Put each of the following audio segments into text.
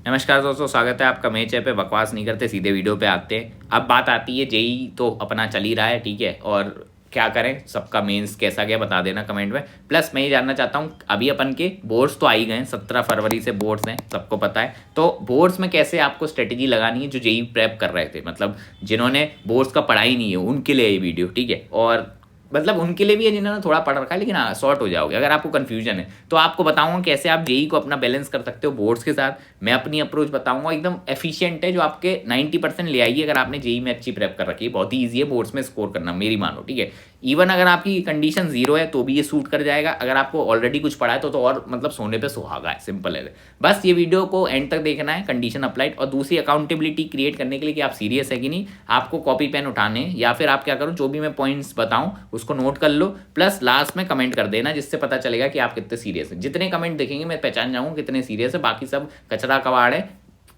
नमस्कार दोस्तों, स्वागत है आपका मेरे चैनल पे। बकवास नहीं करते, सीधे वीडियो पे आते हैं। अब बात आती है जेई तो अपना चल ही रहा है, ठीक है। और क्या करें, सबका मेंस कैसा गया बता देना कमेंट में। प्लस मैं ये जानना चाहता हूँ, अभी अपन के बोर्ड्स तो आ ही गए हैं, 17 फरवरी से बोर्ड्स हैं, सबको पता है। तो बोर्ड्स में कैसे आपको स्ट्रेटेजी लगानी है, जो जेई प्रेप कर रहे थे, मतलब जिन्होंने बोर्ड्स का पढ़ा ही नहीं है उनके लिए ये वीडियो, ठीक है। और मतलब उनके लिए भी है जिन्होंने थोड़ा पढ़ रखा है, लेकिन हाँ शॉर्ट हो जाओगे अगर आपको कन्फ्यूजन है। तो आपको बताऊंगा कैसे आप जेई को अपना बैलेंस कर सकते हो बोर्ड्स के साथ। मैं अपनी अप्रोच बताऊंगा, एकदम एफिशिएंट है, जो आपके 90% ले आइए अगर आपने जेई में अच्छी प्रेप कर रखी है। बहुत ही ईजी है बोर्ड्स में स्कोर करना, मेरी मानो, ठीक है। इवन अगर आपकी कंडीशन जीरो है तो भी ये सूट कर जाएगा। अगर आपको ऑलरेडी कुछ पढ़ा है तो और मतलब सोने पे सुहागा है, सिंपल है। बस ये वीडियो को एंड तक देखना है, कंडीशन अप्लाइड। और दूसरी अकाउंटेबिलिटी क्रिएट करने के लिए कि आप सीरियस है कि नहीं, आपको कॉपी पेन उठाने या फिर आप क्या करो, जो भी मैं पॉइंट्स बताऊं उसको नोट कर लो, प्लस लास्ट में कमेंट कर देना, जिससे पता चलेगा कि आप कितने सीरियस हैं। जितने कमेंट देखेंगे मैं पहचान जाऊंगा कितने सीरियस है, बाकी सब कचरा कबाड़ है,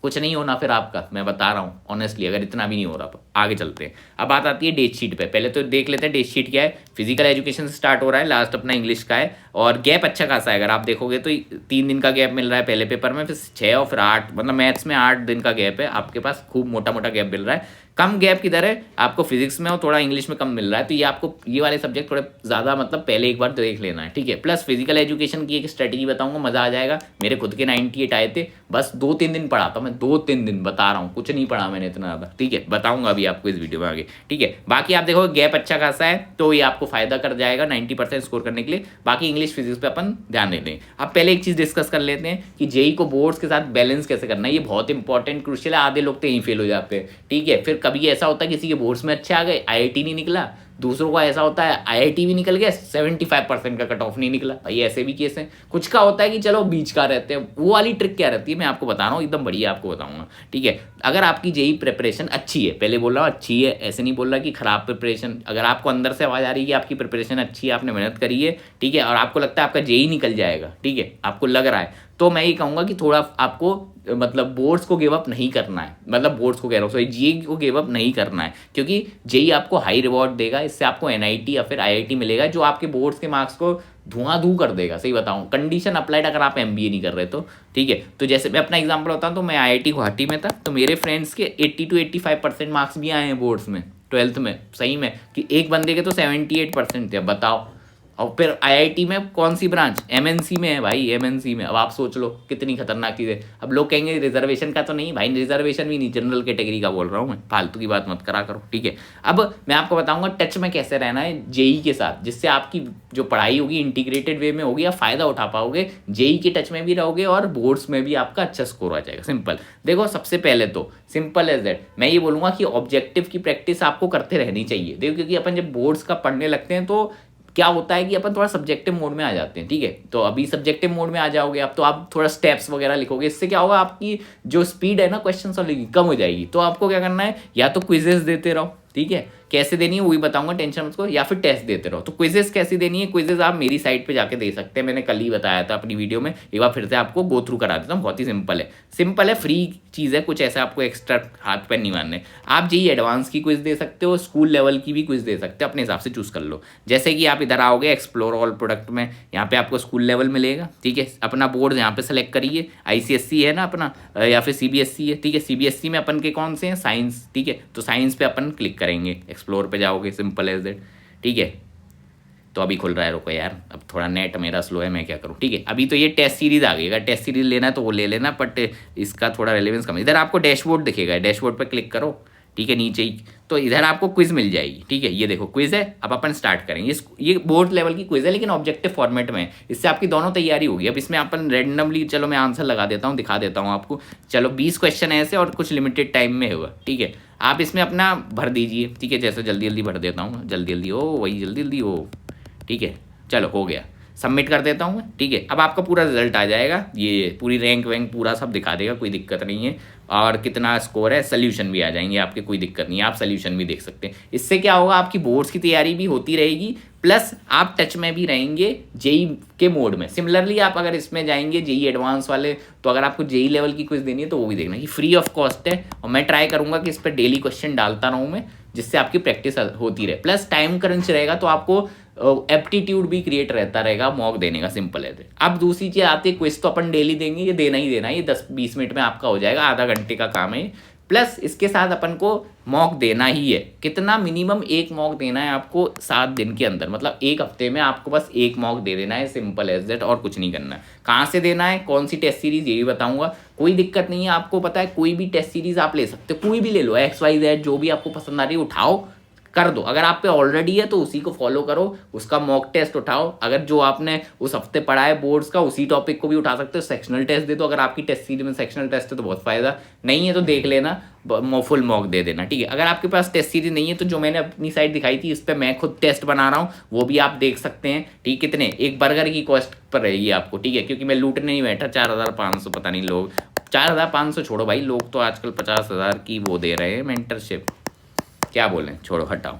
कुछ नहीं होना फिर आपका, मैं बता रहा हूँ ऑनेस्टली। अगर इतना भी नहीं हो रहा तो आगे चलते हैं। अब बात आती है डेट शीट पे। पहले तो देख लेते हैं डेट शीट क्या है। फिजिकल एजुकेशन से स्टार्ट हो रहा है, लास्ट अपना इंग्लिश का है, और गैप अच्छा खासा है। अगर आप देखोगे तो 3 दिन का गैप मिल रहा है पहले पेपर में, फिर 6 और फिर 8, मतलब मैथ्स में 8 दिन का गैप है आपके पास। खूब मोटा मोटा गैप मिल रहा है। कम गैप किधर है आपको, फिजिक्स में और थोड़ा इंग्लिश में कम मिल रहा है। तो ये आपको ये वाले सब्जेक्ट थोड़े ज़्यादा मतलब पहले एक बार देख लेना है, ठीक है। प्लस फिजिकल एजुकेशन की एक स्ट्रेटेजी बताऊंगा, मज़ा आ जाएगा। मेरे खुद के 98 आए थे, बस 2-3 दिन पढ़ा था मैं, 2-3 दिन बता रहा हूँ, कुछ नहीं पढ़ा मैंने इतना ज़्यादा, ठीक है। बताऊंगा अभी आपको इस वीडियो में आगे, ठीक है। बाकी आप देखो गैप अच्छा खासा है, तो ये आपको फायदा कर जाएगा 90% स्कोर करने के लिए। बाकी इंग्लिश फिजिक्स पे अपन ध्यान देते हैं। अब पहले एक चीज़ डिस्कस कर लेते हैं कि जेई को बोर्ड्स के साथ बैलेंस कैसे करना है। ये बहुत इंपॉर्टेंट क्रूशियल है, आधे लोग तो यहीं फेल हो जाते हैं, ठीक है। फिर कभी ऐसा होता है किसी के बोर्ड्स में अच्छे आ गए, आईआईटी नहीं निकला। दूसरों का ऐसा होता है आईआईटी भी निकल गया, 75% का कट ऑफ नहीं निकला, भाई ऐसे भी केस हैं। कुछ का होता है कि चलो बीच का रहते हैं। वो वाली ट्रिक क्या रहती है मैं आपको बता रहा हूँ, एकदम बढ़िया आपको बताऊंगा, ठीक है। अगर आपकी जेई प्रिपरेशन अच्छी है, पहले बोल रहा हूँ अच्छी है, ऐसे नहीं बोल रहा कि खराब प्रिपरेशन। अगर आपको अंदर से आवाज़ आ रही है कि आपकी प्रिपरेशन अच्छी है, आपने मेहनत करी है, ठीक है, और आपको लगता है आपका जेई निकल जाएगा, ठीक है, आपको लग रहा है, तो मैं ये कहूँगा कि थोड़ा आपको मतलब बोर्ड्स को गिव अप नहीं करना है। मतलब बोर्ड्स को कह रहा हूँ, सॉरी, जेई को गिव अप नहीं करना है, क्योंकि जेई आपको हाई रिवॉर्ड देगा। इससे आपको एनआईटी या फिर आईआईटी मिलेगा, जो आपके बोर्ड्स के मार्क्स को धुआं धू कर देगा। सही बताऊँ, कंडीशन अप्लाइड अगर आप एमबीए नहीं कर रहे तो, ठीक है। तो जैसे मैं अपना एग्जाम्पल बताऊँ, तो मैं आईआईटी गुवाहाटी में था, तो मेरे फ्रेंड्स के 80-85% मार्क्स भी आए हैं बोर्ड्स में 12th में। सही में कि एक बंदे के तो 78% थे। अब बताओ, और फिर आईआईटी में कौन सी ब्रांच, एमएनसी में है भाई, एमएनसी में। अब आप सोच लो कितनी खतरनाक चीज़ है। अब लोग कहेंगे रिजर्वेशन का तो नहीं, भाई रिजर्वेशन भी नहीं, जनरल कैटेगरी का बोल रहा हूँ मैं, फालतू की बात मत करा करो, ठीक है। अब मैं आपको बताऊंगा टच में कैसे रहना है जेई के साथ, जिससे आपकी जो पढ़ाई होगी इंटीग्रेटेड वे में होगी, आप फायदा उठा पाओगे, जेई के टच में भी रहोगे और बोर्ड्स में भी आपका अच्छा स्कोर आ जाएगा। सिंपल देखो, सबसे पहले तो सिंपल एज दैट मैं ये बोलूँगा कि ऑब्जेक्टिव की प्रैक्टिस आपको करते रहनी चाहिए। देखो, क्योंकि अपन जब बोर्ड्स का पढ़ने लगते हैं तो क्या होता है कि अपन थोड़ा सब्जेक्टिव मोड में आ जाते हैं, ठीक है। तो अभी सब्जेक्टिव मोड में आ जाओगे आप, तो आप थोड़ा स्टेप्स वगैरह लिखोगे। इससे क्या होगा, आपकी जो स्पीड है ना क्वेश्चन सॉल्विंग की, कम हो जाएगी। तो आपको क्या करना है, या तो क्विजेस देते रहो, ठीक है, कैसे देनी है वही बताऊंगा, टेंशन मत करो, या फिर टेस्ट देते रहो। तो क्विजेस कैसे देनी है, क्विजेस आप मेरी साइट पे जाके दे सकते हैं, मैंने कल ही बताया था अपनी वीडियो में। एक बार फिर से आपको गो थ्रू करा देता हूँ, बहुत ही सिंपल है, फ्री चीज़ है, कुछ ऐसा आपको एक्स्ट्रा हाथ पैर नहीं मारने। आप जेई एडवांस की क्विज दे सकते हो, स्कूल लेवल की भी क्विज दे सकते हो, अपने हिसाब से चूज कर लो। जैसे कि आप इधर आओगे एक्सप्लोर ऑल प्रोडक्ट में, यहाँ पे आपको स्कूल लेवल मिलेगा, ठीक है। अपना बोर्ड यहाँ पे सेलेक्ट करिए, आईसीएसई है ना अपना, या फिर सीबीएसई है, ठीक है। सीबीएसई में अपन के कौन से हैं, साइंस, ठीक है। तो साइंस पे अपन क्लिक करेंगे, एक्सप्लोर पे जाओगे, सिंपल एज दैट, ठीक है। तो अभी खुल रहा है, रुको यार, अब थोड़ा नेट मेरा स्लो है, मैं क्या करूँ, ठीक है। अभी तो ये टेस्ट सीरीज आ गई, अगर टेस्ट सीरीज लेना है तो वो ले लेना, बट इसका थोड़ा रेलेवेंस कम है। इधर आपको डैशबोर्ड दिखेगा, डैशबोर्ड पर क्लिक करो, ठीक है, नीचे ही तो इधर आपको क्विज मिल जाएगी, ठीक है। ये देखो क्विज है, अब अपन स्टार्ट करेंगे। ये बोर्ड लेवल की क्विज है, लेकिन ऑब्जेक्टिव फॉर्मेट में है, इससे आपकी दोनों तैयारी होगी। अब इसमें अपन रैंडमली, चलो मैं आंसर लगा देता हूँ, दिखा देता हूँ आपको। चलो 20 क्वेश्चन है ऐसे, और कुछ लिमिटेड टाइम में होगा, ठीक है। आप इसमें अपना भर दीजिए, ठीक है, जैसे जल्दी जल्दी भर देता हूँ, जल्दी जल्दी हो, वही जल्दी जल्दी हो, ठीक है। चलो हो गया, सबमिट कर देता हूँ मैं, ठीक है। अब आपका पूरा रिजल्ट आ जाएगा, ये पूरी रैंक वैंक पूरा सब दिखा देगा, कोई दिक्कत नहीं है। और कितना स्कोर है, सोल्यूशन भी आ जाएंगे आपके, कोई दिक्कत नहीं है, आप सोल्यूशन भी देख सकते हैं। इससे क्या होगा, आपकी बोर्ड्स की तैयारी भी होती रहेगी, प्लस आप टच में भी रहेंगे जेई के मोड में। सिमिलरली आप अगर इसमें जाएंगे जेई एडवांस वाले, तो अगर आपको जेई लेवल की क्विज देनी है तो वो भी देखना, कि फ्री ऑफ कॉस्ट है। और मैं ट्राई करूँगा कि इस पर डेली क्वेश्चन डालता रहूँ मैं, जिससे आपकी प्रैक्टिस होती रहे। प्लस टाइम क्रंच रहेगा, तो आपको एप्टीट्यूड भी क्रिएट रहता रहेगा मॉक देने का, सिंपल है। अब दूसरी चीज़ आती है, क्विज तो अपन डेली देंगे, ये देना ही देना है, ये 10-20 मिनट में आपका हो जाएगा, आधा घंटे का काम है। प्लस इसके साथ अपन को मॉक देना ही है। कितना? मिनिमम एक मॉक देना है आपको 7 दिन के अंदर, मतलब एक हफ्ते में आपको बस एक मॉक दे देना है, सिंपल एज दैट, और कुछ नहीं करना है। कहाँ से देना है, कौन सी टेस्ट सीरीज, ये भी बताऊंगा। कोई दिक्कत नहीं है, आपको पता है कोई भी टेस्ट सीरीज आप ले सकते हो, कोई भी ले लो, XYZ जो भी आपको पसंद आ रही है उठाओ, कर दो। अगर आप पे ऑलरेडी है तो उसी को फॉलो करो, उसका मॉक टेस्ट उठाओ। अगर जो आपने उस हफ्ते पढ़ा है बोर्ड्स का, उसी टॉपिक को भी उठा सकते हो, सेक्शनल टेस्ट दे दो। अगर आपकी टेस्ट सीरीज में सेक्शनल टेस्ट है तो बहुत फायदा, नहीं है तो देख लेना, फुल मॉक दे देना, ठीक है। अगर आपके पास टेस्ट सीरीज नहीं है तो जो मैंने अपनी साइड दिखाई थी, इस पर मैं खुद टेस्ट बना रहा हूँ, वो भी आप देख सकते हैं, ठीक। कितने? एक बर्गर की कॉस्ट पर रहेगी आपको, ठीक है, क्योंकि मैं लूटने नहीं बैठा। 4,500, पता नहीं लोग 4,500 छोड़ो भाई, लोग तो आजकल 50,000 की वो दे रहे हैं मेंटरशिप, क्या बोलें, छोड़ो हटाओ।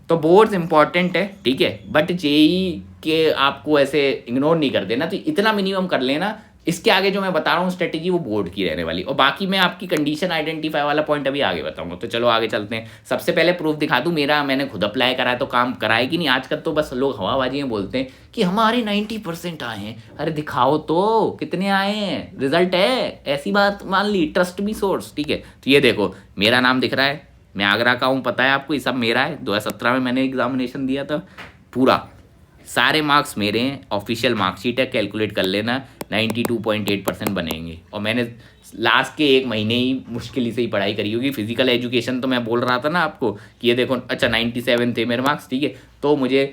तो बोर्ड्स इंपॉर्टेंट है, ठीक है, बट जेई के आपको ऐसे इग्नोर नहीं कर देना, तो इतना मिनिमम कर लेना। इसके आगे जो मैं बता रहा हूँ स्ट्रेटेजी, वो बोर्ड की रहने वाली, और बाकी मैं आपकी कंडीशन आइडेंटिफाई वाला पॉइंट अभी आगे बताऊंगा। तो चलो आगे चलते हैं। सबसे पहले प्रूफ दिखा दूँ मेरा, मैंने खुद अप्लाई करा है तो काम कराए कि नहीं। आजकल तो बस लोग हवाबाजी में बोलते हैं कि हमारे 90% आए हैं। अरे दिखाओ तो कितने आए हैं, रिजल्ट है, ऐसी बात मान ली, ट्रस्ट मी सोर्स, ठीक है। तो ये देखो मेरा नाम दिख रहा है, मैं आगरा का हूँ, पता है आपको, ये सब मेरा है। 2017 में मैंने एग्जामिनेशन दिया था, पूरा सारे मार्क्स मेरे हैं, ऑफिशियल मार्कशीट है, कैलकुलेट कर लेना, 92.8% बनेंगे। और मैंने लास्ट के 1 महीने ही मुश्किल से ही पढ़ाई करी होगी। फिजिकल एजुकेशन तो मैं बोल रहा था ना आपको कि ये देखो, अच्छा 97 थे मेरे मार्क्स, ठीक है, तो मुझे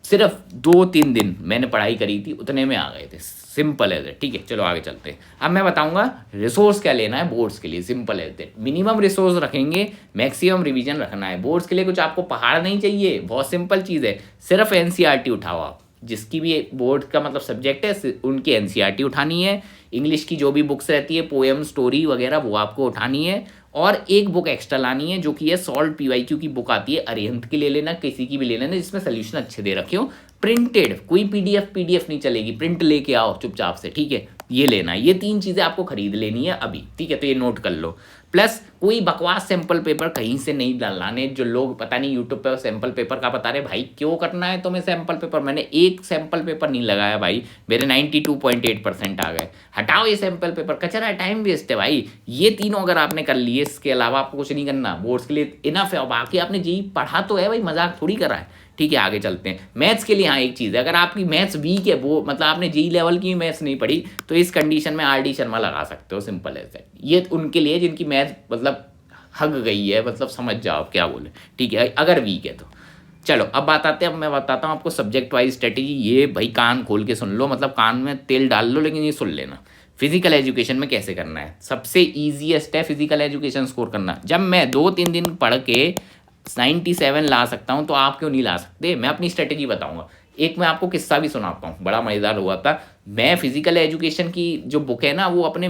सिर्फ 2-3 दिन मैंने पढ़ाई करी थी, उतने में आ गए थे, सिंपल है, ठीक है। चलो आगे चलते हैं। अब मैं बताऊंगा रिसोर्स क्या लेना है बोर्ड्स के लिए, सिंपल है। मिनिमम रिसोर्स रखेंगे, मैक्सिमम रिवीजन रखना है। बोर्ड्स के लिए कुछ आपको पहाड़ नहीं चाहिए, बहुत सिंपल चीज़ है, सिर्फ NCERT उठाओ आप। जिसकी भी बोर्ड का मतलब सब्जेक्ट है उनकी NCERT उठानी है। इंग्लिश की जो भी बुक्स रहती है, पोएम, स्टोरी वगैरह, वो आपको उठानी है। और एक बुक एक्स्ट्रा लानी है, जो कि है सॉल्ट PYQ की बुक आती है, अरिहंत की ले लेना, किसी की भी ले लेना, जिसमें सोल्यूशन अच्छे दे रखे हो। प्रिंटेड, कोई PDF नहीं चलेगी, प्रिंट लेके आओ चुपचाप से, ठीक है, ये लेना है। ये 3 चीज़ें आपको खरीद लेनी है अभी, ठीक है, तो ये नोट कर लो। प्लस कोई बकवास सैंपल पेपर कहीं से नहीं लाने, जो लोग पता नहीं यूट्यूब पे सैंपल पेपर का बता रहे, भाई क्यों करना है तुम्हें सैंपल पेपर। मैंने एक सैंपल पेपर नहीं लगाया भाई, मेरे 92.8% आ गए। हटाओ ये सैंपल पेपर, कचरा है, टाइम वेस्ट है भाई। ये तीनों अगर आपने कर लिए, इसके अलावा आपको कुछ नहीं करना, बोर्ड्स के लिए इनफ है। और बाकी आपने जी पढ़ा तो है भाई, मजाक थोड़ी करा है, ठीक है। आगे चलते हैं। मैथ्स के लिए हाँ एक चीज़ है, अगर आपकी मैथ्स वीक है, वो मतलब आपने जी लेवल की मैथ्स नहीं पढ़ी, तो इस कंडीशन में RD शर्मा लगा सकते हो, सिंपल है। ये उनके लिए जिनकी मैथ्स मतलब हग गई है, मतलब समझ जाओ क्या बोले, ठीक है, अगर वीक है तो। चलो अब बात आते हैं, अब मैं बताता हूँ आपको सब्जेक्ट वाइज स्ट्रेटेजी। ये भाई कान खोल के सुन लो, मतलब कान में तेल डाल लो, लेकिन ये सुन लेना। फिजिकल एजुकेशन में कैसे करना है, सबसे ईजीएस्ट है फिजिकल एजुकेशन स्कोर करना। जब मैं 2-3 दिन पढ़ के 97 ला सकता हूँ, तो आप क्यों नहीं ला सकते। मैं अपनी स्ट्रेटेजी बताऊंगा। एक मैं आपको किस्सा भी सुनाता हूँ, बड़ा मज़ेदार हुआ था। मैं फिजिकल एजुकेशन की जो बुक है ना, वो अपने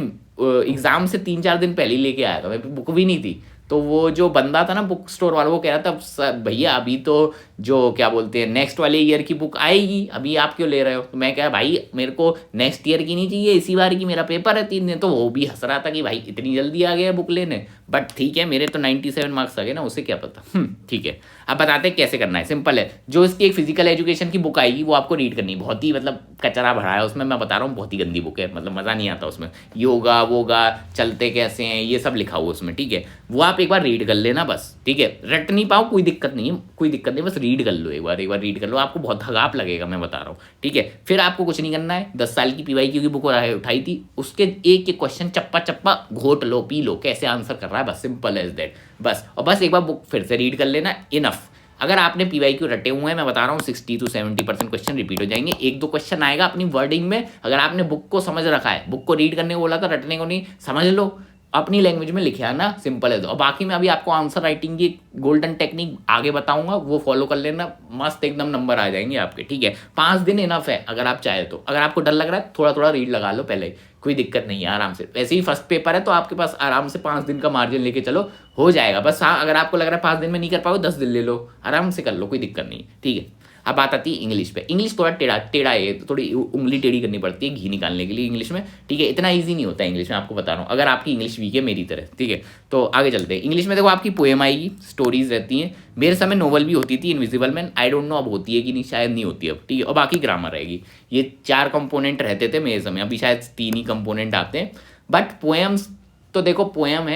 एग्ज़ाम से 3-4 दिन पहले ही लेके आया था, मेरे बुक भी नहीं थी। तो वो जो बंदा था ना बुक स्टोर वाला, वो कह रहा था भैया अभी तो जो क्या बोलते हैं नेक्स्ट वाले ईयर की बुक आएगी, अभी आप क्यों ले रहे हो। तो मैं कहा भाई मेरे को नेक्स्ट ईयर की नहीं चाहिए, इसी बार की, मेरा पेपर है 3 दिन। तो वो भी हंस रहा था कि भाई इतनी जल्दी आ गया बुक लेने, बट ठीक है, मेरे तो 97 मार्क्स आ गए ना, उसे क्या पता। ठीक है, अब बताते हैं कैसे करना है। सिंपल है, जो इसकी एक फिजिकल एजुकेशन की बुक आएगी वो आपको रीड करनी है। बहुत ही मतलब कचरा भरा है उसमें, मैं बता रहा हूँ, बहुत ही गंदी बुक है, मतलब मज़ा नहीं आता उसमें। योगा वोगा, चलते कैसे हैं, ये सब लिखा हुआ उसमें, ठीक है। वो आप एक बार रीड कर लेना बस, ठीक है। रट नहीं पाओ कोई दिक्कत नहीं है, कोई दिक्कत नहीं, बस रीड कर लो एक बार रीड कर लो, आपको बहुत हगाप लगेगा, मैं बता रहा हूँ, ठीक है। फिर आपको कुछ नहीं करना है। 10 साल की PYQ की बुक उठाई थी, उसके एक एक क्वेश्चन चप्पा चप्पा घोट लो, पी लो, कैसे आंसर कर रहा है, बस सिंपल एज दैट, बस। और बस एक बार बुक फिर से रीड कर लेना, इनफ। अगर आपने PYQ रटे हुए हैं, मैं बता रहा हूँ 60 to 70% क्वेश्चन रिपीट हो जाएंगे। 1-2 क्वेश्चन आएगा अपनी वर्डिंग में, अगर आपने बुक को समझ रखा है, बुक को रीड करने को बोला था, रटने को नहीं, समझ लो, अपनी लैंग्वेज में लिखे आना, सिंपल है। तो और बाकी मैं अभी आपको आंसर राइटिंग की गोल्डन टेक्निक आगे बताऊंगा, वो फॉलो कर लेना, मस्त एकदम नंबर आ जाएंगे आपके, ठीक है। 5 दिन इनफ है अगर आप चाहे तो। अगर आपको डर लग रहा है, थोड़ा थोड़ा रीड लगा लो पहले, कोई दिक्कत नहीं है, आराम से। वैसे ही फर्स्ट पेपर है तो आपके पास आराम से 5 दिन का मार्जिन लेके चलो, हो जाएगा। बस हाँ, अगर आपको लग रहा है 5 दिन में नहीं कर पाओ, 10 दिन ले लो, आराम से कर लो, कोई दिक्कत नहीं, ठीक है। अब बात आती है इंग्लिश पे। इंग्लिश थोड़ा टेढ़ा टेढ़ा है, थोड़ी उंगली टेढ़ी करनी पड़ती है घी निकालने के लिए इंग्लिश में, ठीक है। इतना ईजी नहीं होता है इंग्लिश में, आपको बता रहा हूँ, अगर आपकी इंग्लिश वीक है मेरी तरह, ठीक है। तो आगे चलते हैं। इंग्लिश में देखो आपकी पोएम आएगी, स्टोरीज रहती हैं, मेरे समय नोवेल भी होती थी, invisible man, I don't know अब होती है कि नहीं, शायद नहीं होती अब, ठीक है। और बाकी ग्रामर रहेगी। ये 4 कंपोनेंट रहते थे मेरे समय, अभी शायद 3 ही कंपोनेंट आते हैं। बट पोएम्स तो देखो, पोएम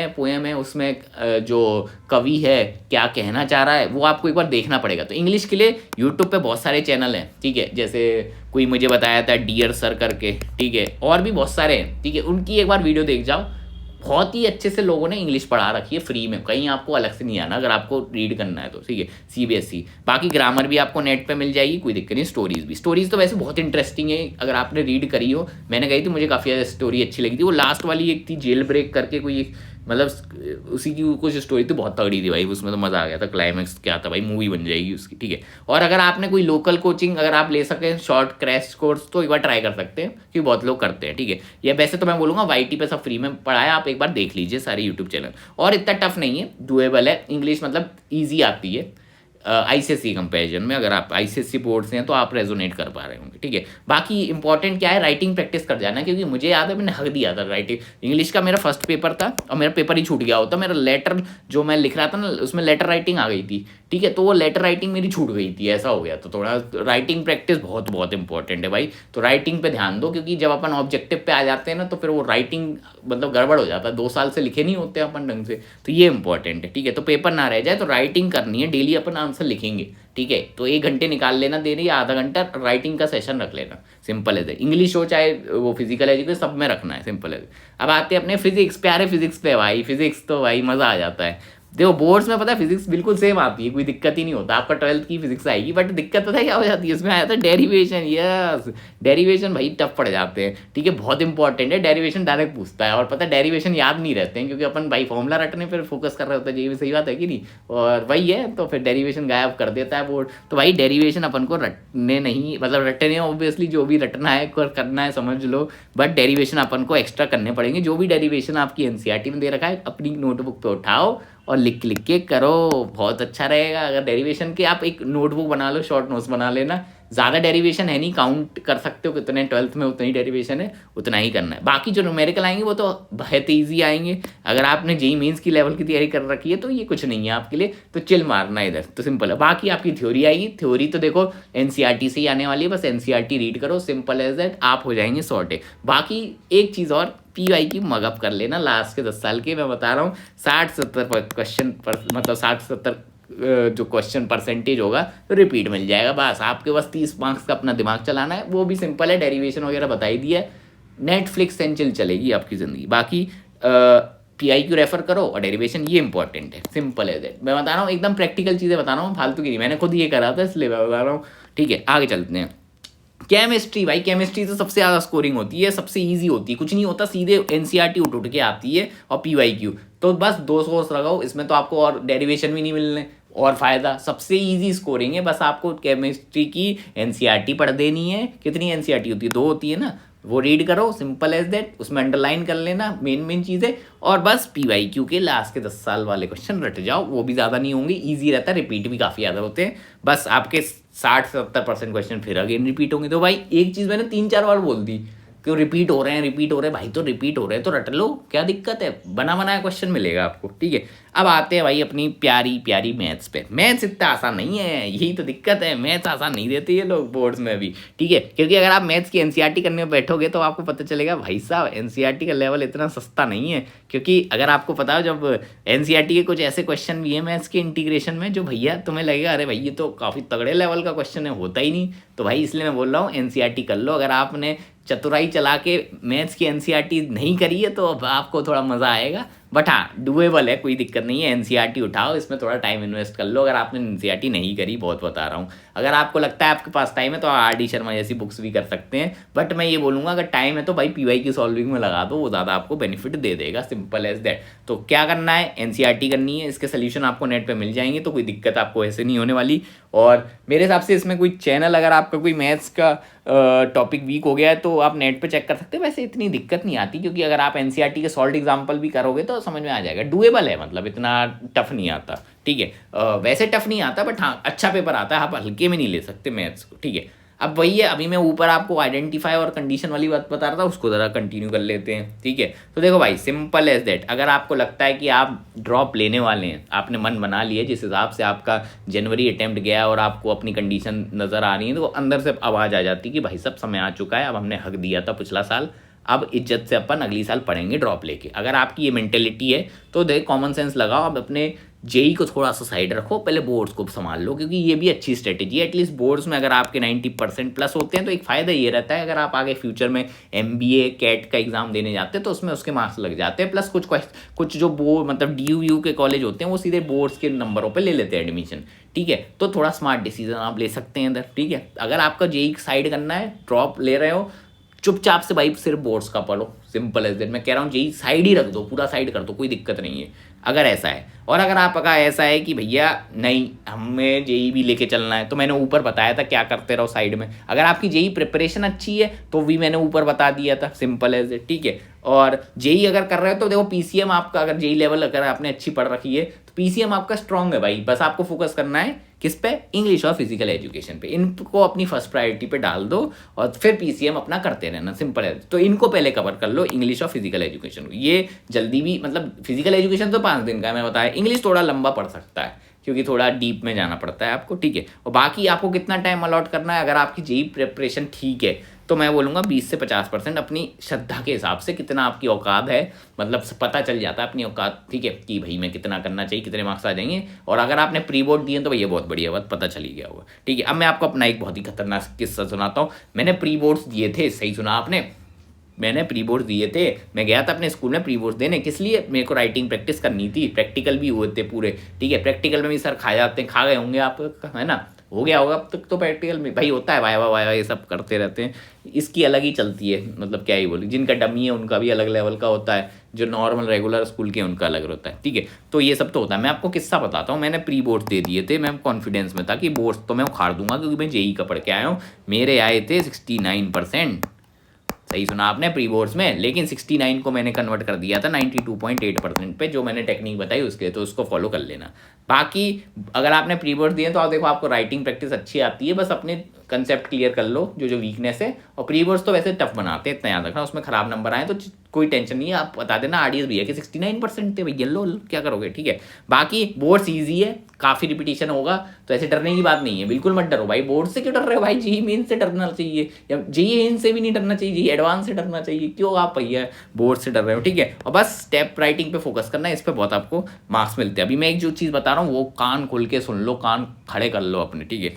है उसमें जो कवि है क्या कहना चाह रहा है वो आपको एक बार देखना पड़ेगा। तो इंग्लिश के लिए यूट्यूब पे बहुत सारे चैनल हैं, ठीक है। जैसे कोई मुझे बताया था डियर सर करके, ठीक है, और भी बहुत सारे हैं, ठीक है। उनकी एक बार वीडियो देख जाओ, बहुत ही अच्छे से लोगों ने इंग्लिश पढ़ा रखी है फ्री में, कहीं आपको अलग से नहीं आना अगर आपको रीड करना है तो, ठीक है। CBSE, बाकी ग्रामर भी आपको नेट पे मिल जाएगी, कोई दिक्कत नहीं। स्टोरीज भी, स्टोरीज तो वैसे बहुत इंटरेस्टिंग है, अगर आपने रीड करी हो, मैंने कही थी, मुझे काफ़ी ज़्यादा स्टोरी अच्छी लगी थी। वो लास्ट वाली एक थी जेल ब्रेक करके, कोई मतलब उसी की कुछ स्टोरी थी, बहुत तगड़ी थी भाई, उसमें तो मज़ा आ गया था, क्लाइमैक्स क्या था भाई, मूवी बन जाएगी उसकी, ठीक है। और अगर आपने कोई लोकल कोचिंग अगर आप ले सकें, शॉर्ट क्रैश कोर्स, तो एक बार ट्राई कर सकते हैं, क्योंकि बहुत लोग करते हैं, ठीक है। या वैसे तो मैं बोलूँगा YT पे सब फ्री में पढ़ाया, आप एक बार देख लीजिए सारे यूट्यूब चैनल, और इतना टफ नहीं है, डुएबल है। इंग्लिश मतलब ईजी आती है ICSE कंपैरिजन में। अगर आप ICSE बोर्ड से हैं तो आप रेजोनेट कर पा रहे होंगे, ठीक है। बाकी इंपॉर्टेंट क्या है, राइटिंग प्रैक्टिस कर जाना, क्योंकि मुझे याद है मैंने हक दिया था राइटिंग, इंग्लिश का मेरा फर्स्ट पेपर था और मेरा पेपर ही छूट गया होता, मेरा लेटर जो मैं लिख रहा था ना उसमें लेटर राइटिंग आ गई थी, ठीक है। तो वो लेटर राइटिंग मेरी छूट गई थी, ऐसा हो गया। तो थोड़ा राइटिंग प्रैक्टिस बहुत बहुत इंपॉर्टेंट है भाई, तो राइटिंग पे ध्यान दो, क्योंकि जब अपन ऑब्जेक्टिव पे आ जाते हैं ना तो फिर वो राइटिंग मतलब गड़बड़ हो जाता है, 2 साल से लिखे नहीं होते अपन ढंग से, तो ये इंपॉर्टेंट है, ठीक है। तो पेपर ना रह जाए, तो राइटिंग करनी है, डेली अपन आंसर लिखेंगे, ठीक है। तो 1 घंटे निकाल लेना, दे रही है आधा घंटा राइटिंग का सेशन रख लेना, सिंपल है। इंग्लिश हो चाहे वो फिजिकल एजुकेशन, सब में रखना है, सिंपल है। अब आते हैं अपने फिजिक्स, प्यारे फिजिक्स पे भाई, फिजिक्स तो भाई मज़ा आ जाता है। देखो बोर्ड्स में पता है फिजिक्स बिल्कुल सेम आती है, कोई दिक्कत ही नहीं होता, आपका 12th की फिजिक्स आएगी, बट दिक्कत पता है क्या हो जाती है, उसमें आया था डेरिवेशन, यस डेरिवेशन भाई टफ पड़ जाते हैं, ठीक है। बहुत इंपॉर्टेंट है, डेरिवेशन डायरेक्ट पूछता है, और पता है डेरिवेशन याद नहीं रहते हैं, क्योंकि अपन भाई फॉर्मूला रटने पर फोकस कर रहे होते हैं, ये भी सही बात है कि नहीं, और वही है, तो फिर डेरिवेशन गायब कर देता है बोर्ड। तो भाई डेरिवेशन अपन को रटने नहीं, मतलब रटने ऑब्वियसली जो भी रटना है करना है समझ लो, बट डेरिवेशन अपन को एक्स्ट्रा करने पड़ेंगे। जो भी डेरिवेशन आपकी NCERT में दे रखा है, अपनी नोटबुक पे उठाओ और लिख लिख के करो, बहुत अच्छा रहेगा। अगर डेरिवेशन के आप एक नोटबुक बना लो, शॉर्ट नोट्स बना लेना, ज़्यादा डेरिवेशन है नहीं, काउंट कर सकते हो कितने 12th में उतना ही डेरिवेशन है, उतना ही करना है। बाकी जो न्यूमेरिकल आएंगे वो तो बहुत ईजी आएंगे, अगर आपने JEE मेंस की लेवल की तैयारी कर रखी है तो ये कुछ नहीं है आपके लिए, तो चिल मारना इधर, तो सिंपल है। बाकी आपकी थ्योरी आएगी, थ्योरी तो देखो NCERT से ही आने वाली है, बस NCERT रीड करो, सिंपल एज दैट, आप हो जाएंगे सॉर्टेड। बाकी एक चीज़ और, PY की मगअप कर लेना, लास्ट के 10 साल के मैं बता रहा हूँ, 60-70 क्वेश्चन पर, मतलब 60-70 जो क्वेश्चन परसेंटेज होगा तो रिपीट मिल जाएगा, बस आपके बस 30 मार्क्स का अपना दिमाग चलाना है, वो भी सिंपल है, डेरिवेशन वगैरह बता ही दिया है, नेटफ्लिक्स एंड चिल चलेगी आपकी ज़िंदगी। बाकी PIQ रेफर करो, और डेरिवेशन ये इंपॉर्टेंट है, सिंपल है दैट। मैं बता रहा हूँ एकदम प्रैक्टिकल चीज़ें बता रहा हूँ, फालतू की नहीं, मैंने खुद ये करा था इसलिए मैं बता रहा हूँ, ठीक है। आगे चलते हैं। केमिस्ट्री भाई, केमिस्ट्री तो सबसे ज़्यादा स्कोरिंग होती है, सबसे इजी होती है, कुछ नहीं होता, सीधे NCERT उठ के आती है, और PYQ तो बस 2 सोर्स लगाओ, इसमें तो आपको और डेरिवेशन भी नहीं मिलने, और फ़ायदा, सबसे इजी स्कोरिंग है। बस आपको केमिस्ट्री की NCERT पढ़ देनी है, कितनी NCERT होती है, 2 होती है ना, वो रीड करो, सिंपल एज दैट, उसमें अंडरलाइन कर लेना मेन चीज़ें, और बस PYQ के लास्ट के 10 साल वाले क्वेश्चन रट जाओ, वो भी ज़्यादा नहीं होंगे, ईजी रहता है, रिपीट भी काफ़ी ज़्यादा होते हैं, बस आपके 60-70% क्वेश्चन फिर अगेन रिपीट होंगे। तो भाई एक चीज़ मैंने 3-4 बार बोल दी, क्यों रिपीट हो रहे हैं भाई, तो रिपीट हो रहे हैं तो रट लो, क्या दिक्कत है, बना बनाया क्वेश्चन मिलेगा आपको, ठीक है। अब आते हैं भाई अपनी प्यारी प्यारी मैथ्स पे। मैथ्स इतना आसान नहीं है, यही तो दिक्कत है, मैथ्स आसान नहीं देते ये लोग बोर्ड्स में भी, ठीक है। क्योंकि अगर आप मैथ्स की NCERT करने में बैठोगे तो आपको पता चलेगा भाई साहब NCERT का लेवल इतना सस्ता नहीं है, क्योंकि अगर आपको पता हो, जब NCERT के कुछ ऐसे क्वेश्चन भी है मैथ्स के इंटीग्रेशन में, जो भैया तुम्हें लगेगा अरे भाई ये तो काफ़ी तगड़े लेवल का क्वेश्चन है, होता ही नहीं। तो भाई इसलिए मैं बोल रहा हूँ NCERT कर लो, अगर आपने चतुराई चला के मैथ्स की NCERT नहीं करी है तो अब आपको थोड़ा मज़ा आएगा, बट हाँ डुएबल है, कोई दिक्कत नहीं है। NCERT उठाओ, इसमें थोड़ा टाइम इन्वेस्ट कर लो, अगर आपने NCERT नहीं करी, बहुत बता रहा हूँ। अगर आपको लगता है आपके पास टाइम है तो RD शर्मा जैसी बुक्स भी कर सकते हैं, बट मैं ये बोलूँगा अगर टाइम है तो भाई PY की सॉल्विंग में लगा दो, वो ज़्यादा आपको बेनिफिट दे देगा, सिंपल एज दैट। तो क्या करना है, NCERT करनी है, इसके सोल्यूशन आपको नेट पर मिल जाएंगे, तो कोई दिक्कत आपको ऐसे नहीं होने वाली। और मेरे हिसाब से इसमें कोई चैनल, अगर आपका कोई मैथ्स का टॉपिक वीक हो गया है तो आप नेट पे चेक कर सकते हैं, वैसे इतनी दिक्कत नहीं आती, क्योंकि अगर आप NCERT के सॉल्ट एग्जाम्पल भी करोगे तो समझ में आ जाएगा, डुएबल है, मतलब इतना टफ नहीं आता, ठीक है। वैसे टफ नहीं आता, बट हाँ अच्छा पेपर आता है, आप हल्के में नहीं ले सकते मैथ्स को, ठीक है। अब वही है, अभी मैं ऊपर आपको आइडेंटिफाई और कंडीशन वाली बात बता रहा था, उसको ज़रा कंटिन्यू कर लेते हैं, ठीक है। तो देखो भाई, सिंपल एज दैट, अगर आपको लगता है कि आप ड्रॉप लेने वाले हैं, आपने मन बना लिया, जिस हिसाब से आपका जनवरी अटेम्प्ट गया और आपको अपनी कंडीशन नज़र आ रही है, तो अंदर से आवाज़ आ जाती है कि भाई सब समय आ चुका है, अब हमने हक दिया था पिछला साल, अब इज्जत से अपन अगली साल पढ़ेंगे ड्रॉप लेके। अगर आपकी ये मेंटेलिटी है तो देख कॉमन सेंस लगाओ, अब अपने जेई को थोड़ा सा साइड रखो, पहले बोर्ड्स को संभाल लो, क्योंकि ये भी अच्छी स्ट्रेटेजी है। एटलीस्ट बोर्ड्स में अगर आपके 90% प्लस होते हैं तो एक फ़ायदा ये रहता है, अगर आप आगे फ्यूचर में MBA कैट का एग्जाम देने जाते हैं तो उसमें उसके मार्क्स लग जाते हैं। प्लस कुछ जो बोर्ड मतलब DU के कॉलेज होते हैं वो सीधे बोर्ड्स के नंबरों पर ले लेते हैं एडमिशन, ठीक है। तो थोड़ा स्मार्ट डिसीजन आप ले सकते हैं अंदर, ठीक है। अगर आपका जेई साइड करना है, ड्रॉप ले रहे हो, चुपचाप से भाई सिर्फ बोर्ड्स का पढ़ो, सिंपल एज दैट। मैं कह रहा हूँ जेई साइड ही रख दो, पूरा साइड कर दो, कोई दिक्कत नहीं है अगर ऐसा है। और अगर आपका ऐसा है कि भैया नहीं हमें जेई भी लेके चलना है, तो मैंने ऊपर बताया था क्या करते रहो साइड में। अगर आपकी जेई प्रिपरेशन अच्छी है तो भी मैंने ऊपर बता दिया था, सिंपल एज इट, ठीक है। और जेई अगर कर रहे हो तो देखो PCM आपका, अगर जेई लेवल अगर आपने अच्छी पढ़ रखी है तो PCM आपका स्ट्रांग है भाई, बस आपको फोकस करना है किस पे, इंग्लिश और फिजिकल एजुकेशन पे। इनको अपनी फर्स्ट प्रायोरिटी पे डाल दो और फिर PCM अपना करते रहना, सिंपल है। तो इनको पहले कवर कर लो, इंग्लिश और फिजिकल एजुकेशन। ये जल्दी भी, मतलब फिजिकल एजुकेशन तो 5 दिन का है मैं बताया, इंग्लिश थोड़ा लंबा पड़ सकता है क्योंकि थोड़ा डीप में जाना पड़ता है आपको, ठीक है। और बाकी आपको कितना टाइम अलॉट करना है, अगर आपकी जेई प्रिपरेशन ठीक है तो मैं बोलूँगा 20 से 50% अपनी श्रद्धा के हिसाब से, कितना आपकी औकात है, मतलब पता चल जाता है अपनी औकात, ठीक है, कि भाई मैं कितना करना चाहिए, कितने मार्क्स आ जाएंगे। और अगर आपने प्री बोर्ड दिए तो भैया बहुत बढ़िया बात, पता चल ही गया होगा, ठीक है। अब मैं आपको अपना एक बहुत ही खतरनाक किस्सा सुनाता हूँ। मैंने प्री बोर्ड्स दिए थे, सही सुना आपने, मैंने प्री बोर्ड दिए थे। मैं गया था अपने स्कूल में प्री बोर्ड देने, किस लिए, मेरे को राइटिंग प्रैक्टिस करनी थी, प्रैक्टिकल भी हुए थे पूरे, ठीक है। प्रैक्टिकल में भी सर खा जाते हैं, खा गए होंगे आप, है ना, हो गया होगा अब तक तो प्रैक्टिकल में भाई होता है, वाया वाया ये सब करते रहते हैं, इसकी अलग ही चलती है, मतलब क्या ही बोले, जिनका डमी है उनका भी अलग लेवल का होता है, जो नॉर्मल रेगुलर स्कूल के उनका अलग होता है, ठीक है। तो ये सब तो होता है। मैं आपको किस्सा बताता हूँ, मैंने प्री बोर्ड दे दिए थे, मैं कॉन्फिडेंस में था कि बोर्ड्स तो मैं उखाड़ दूंगा क्योंकि मैं जेई का पढ़ के आया हूँ। मेरे आए थे 69%, सही सुना आपने, प्री बोर्ड्स में। लेकिन 69 को मैंने कन्वर्ट कर दिया था 92.8% पे, जो मैंने टेक्निक बताई उसके, तो उसको फॉलो कर लेना। बाकी अगर आपने प्री बोर्ड दिए तो आप देखो आपको राइटिंग प्रैक्टिस अच्छी आती है, बस अपने कंसेप्ट क्लियर कर लो जो वीकनेस है। और प्री बोर्ड्स तो वैसे टफ बनाते हैं, इतना याद रखना, उसमें खराब नंबर आए तो कोई टेंशन नहीं है, आप बता देना आरडीएस भैया कि 69% थे भैया, लो क्या करोगे, ठीक है। बाकी बोर्ड्स ईजी है, काफ़ी रिपीटेशन होगा, तो ऐसे डरने की बात नहीं है, बिल्कुल मत डरो भाई। बोर्ड से क्यों डर रहे हो भाई, जेई मेन से डरना चाहिए, या जेई मेन से भी नहीं डरना चाहिए, जेई एडवांस से डरना चाहिए, क्यों आप भैया बोर्ड से डर रहे हो, ठीक है। और बस स्टेप राइटिंग पे फोकस करना है, इस पर बहुत आपको मार्क्स मिलते हैं। अभी मैं एक जो चीज़ बता रहा हूँ वो कान खोल के सुन लो, कान खड़े कर लो अपने, ठीक है।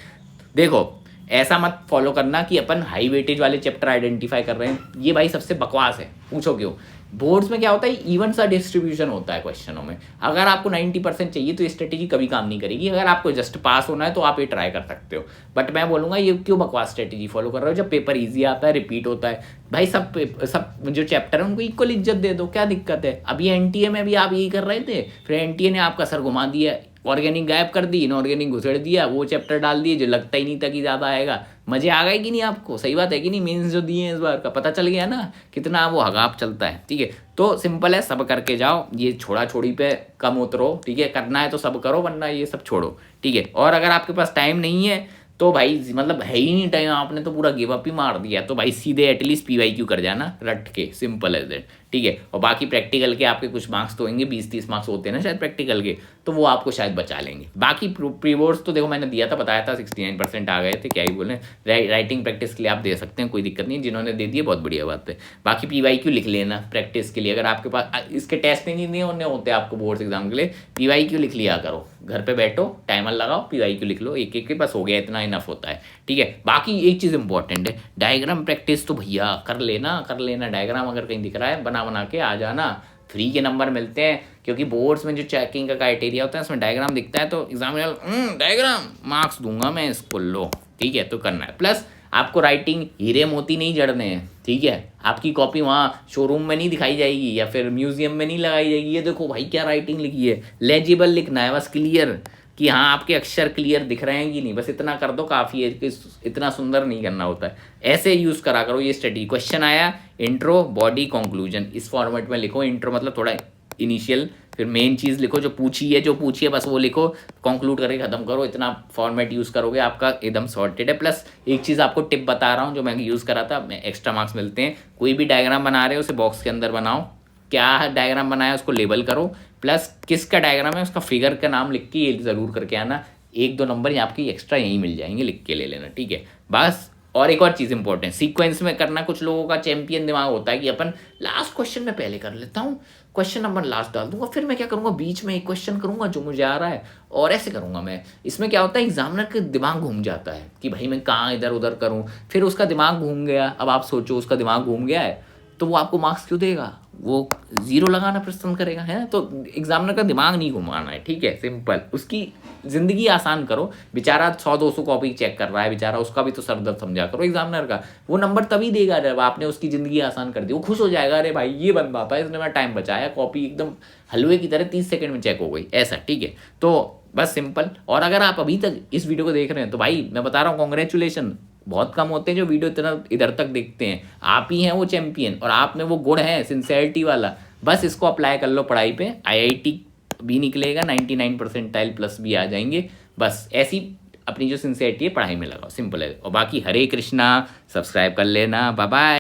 देखो ऐसा मत फॉलो करना कि अपन हाई वेटेज वाले चैप्टर आइडेंटिफाई कर रहे हैं, ये भाई सबसे बकवास है। पूछो क्यों, बोर्ड्स में क्या होता है, इवन सा डिस्ट्रीब्यूशन होता है क्वेश्चनों में। अगर आपको 90% चाहिए तो ये स्ट्रेटेजी कभी काम नहीं करेगी। अगर आपको जस्ट पास होना है तो आप ये ट्राई कर सकते हो, बट मैं बोलूँगा ये क्यों बकवास स्ट्रेटेजी फॉलो कर रहे हो, जब पेपर ईजी आता है, रिपीट होता है भाई, सब जो चैप्टर है उनको इक्वल इज्जत दे दो, क्या दिक्कत है। अभी NTA में भी आप यही कर रहे थे, फिर NTA ने आपका सर घुमा दिया, ऑर्गेनिक गायब कर दी, इनऑर्गेनिक घुसेड़ दिया, वो चैप्टर डाल दिए जो लगता ही नहीं था कि ज़्यादा आएगा। मज़े आ गए कि नहीं आपको, सही बात है कि नहीं, मेंस जो दिए हैं इस बार का पता चल गया ना कितना वो हगाप चलता है, ठीक है। तो सिंपल है, सब करके जाओ, ये छोड़ा छोड़ी पे कम उतरो, ठीक है। करना है तो सब करो, वरना ये सब छोड़ो, ठीक है। और अगर आपके पास टाइम नहीं है तो भाई मतलब है ही नहीं टाइम, आपने तो पूरा गिव अप ही मार दिया, तो भाई सीधे एटलीस्ट PYQ कर जाना रट के, सिंपल एज दैट, ठीक है। और बाकी प्रैक्टिकल के आपके कुछ मार्क्स तो होंगे, 20-30 मार्क्स होते हैं ना शायद प्रैक्टिकल के, तो वो आपको शायद बचा लेंगे। बाकी प्री बोर्ड्स तो देखो मैंने दिया था, बताया था 69% आ गए थे, क्या ही बोले। राइटिंग प्रैक्टिस के लिए आप दे सकते हैं, कोई दिक्कत नहीं, जिन्होंने दे दिए बहुत बढ़िया बात है। बाकी PYQ लिख लेना प्रैक्टिस के लिए, अगर आपके पास इसके टेस्ट नहीं होते आपको बोर्ड्स एग्जाम के लिए, PYQ लिख लिया करो, घर पे बैठो टाइमर लगाओ, PYQ लिख लो, एक एक के पास हो गया, इतना इनफ होता है, ठीक है। बाकी एक चीज़ इंपॉर्टेंट है, डायग्राम प्रैक्टिस तो भैया कर लेना, डायग्राम अगर कहीं दिख रहा है बना के आ जाना, फ्री के नंबर मिलते हैं। क्योंकि बोर्ड्स में जो चेकिंग का क्राइटेरिया होता है उसमें डायग्राम दिखता है तो एग्जामिनर डायग्राम मार्क्स दूंगा मैं इसको, लो ठीक है, तो करना है। प्लस आपको राइटिंग हीरे मोती नहीं जड़ने हैं, ठीक है। आपकी कॉपी वहाँ शोरूम में नहीं दिखाई जाएगी या फिर म्यूजियम में नहीं लगाई जाएगी, ये देखो भाई क्या राइटिंग लिखी है, लेजिबल लिखना है बस, क्लियर, कि हाँ आपके अक्षर क्लियर दिख रहे हैं कि नहीं, बस इतना कर दो काफ़ी है, कि इतना सुंदर नहीं करना होता है। ऐसे यूज़ करा करो ये स्ट्रेटजी। क्वेश्चन आया, इंट्रो बॉडी कंक्लूजन, इस फॉर्मेट में लिखो। इंट्रो मतलब थोड़ा इनिशियल, फिर मेन चीज़ लिखो जो पूछी है बस वो लिखो, कंक्लूड करके ख़त्म करो। इतना फॉर्मेट यूज़ करोगे आपका एकदम सॉर्टेड है। प्लस एक चीज़ आपको टिप बता रहा हूँ जो मैं यूज़ करा था, एक्स्ट्रा मार्क्स मिलते हैं। कोई भी डायग्राम बना रहे हो उसे बॉक्स के अंदर बनाओ, क्या डायग्राम बनाया उसको लेबल करो, प्लस किसका डायग्राम है उसका फिगर का नाम लिख के ये ज़रूर करके आना। 1-2 नंबर आपकी एक्स्ट्रा यहीं मिल जाएंगे, लिख के ले लेना, ठीक है बस। और एक और चीज़ इंपॉर्टेंट, सीक्वेंस में करना। कुछ लोगों का चैंपियन दिमाग होता है कि अपन लास्ट क्वेश्चन में पहले कर लेता हूँ, क्वेश्चन नंबर लास्ट डाल दूंगा, फिर मैं क्या करूँगा बीच में एक क्वेश्चन करूँगा जो मुझे आ रहा है और ऐसे करूँगा मैं। इसमें क्या होता है एग्जामिनर का दिमाग घूम जाता है कि भाई मैं कहाँ इधर उधर करूँ, फिर उसका दिमाग घूम गया। अब आप सोचो उसका दिमाग घूम गया है तो वो आपको मार्क्स क्यों देगा, वो 0 लगाना पसंद करेगा, है ना। तो एग्जामिनर का दिमाग नहीं घुमाना है, ठीक है, सिंपल। उसकी ज़िंदगी आसान करो। बेचारा 100-200 कॉपी चेक कर रहा है बेचारा, उसका भी तो सर दर्द समझा करो एग्जामिनर का। वो नंबर तभी देगा जब आपने उसकी ज़िंदगी आसान कर दी। वो खुश हो जाएगा, अरे भाई ये बंदा था इसने मेरा टाइम बचाया, कॉपी एकदम हलवे की तरह 30 सेकंड में चेक हो गई, ऐसा, ठीक है। तो बस सिंपल। और अगर आप अभी तक इस वीडियो को देख रहे हैं तो भाई मैं बता रहा हूँ कॉन्ग्रेचुलेशन। बहुत कम होते हैं जो वीडियो इतना इधर तक देखते हैं, आप ही हैं वो चैंपियन, और आप में वो गुण है सिंसेरिटी वाला। बस इसको अप्लाई कर लो पढ़ाई पे, IIT भी निकलेगा, 99 परसेंटाइल प्लस भी आ जाएंगे। बस ऐसी अपनी जो सिंसेरिटी है पढ़ाई में लगाओ, सिंपल है। और बाकी हरे कृष्णा, सब्सक्राइब कर लेना, बाय बाय।